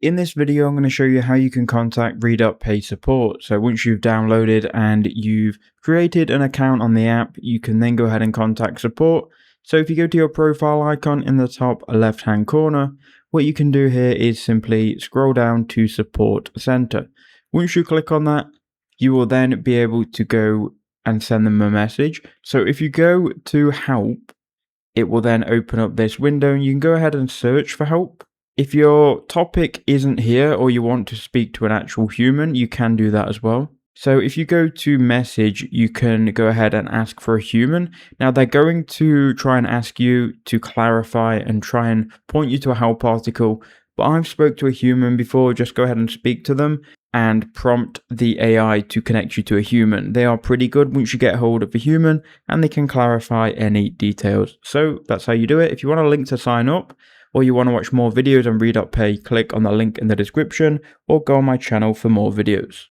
In this video, I'm going to show you how you can contact RedotPay Support. So once you've downloaded and you've created an account on the app, you can then go ahead and contact support. So if you go to your profile icon in the top left-hand corner, what you can do here is simply scroll down to Support Center. Once you click on that, you will then be able to go and send them a message. So if you go to Help, it will then open up this window and you can go ahead and search for help. If your topic isn't here or you want to speak to an actual human, you can do that as well. So if you go to message, you can go ahead and ask for a human. Now they're going to try and ask you to clarify and try and point you to a help article. But I've spoke to a human before. Just go ahead and speak to them and prompt the AI to connect you to a human. They are pretty good once you get hold of a human and they can clarify any details. So that's how you do it. If you want a link to sign up, or you want to watch more videos on RedotPay, click on the link in the description or go on my channel for more videos.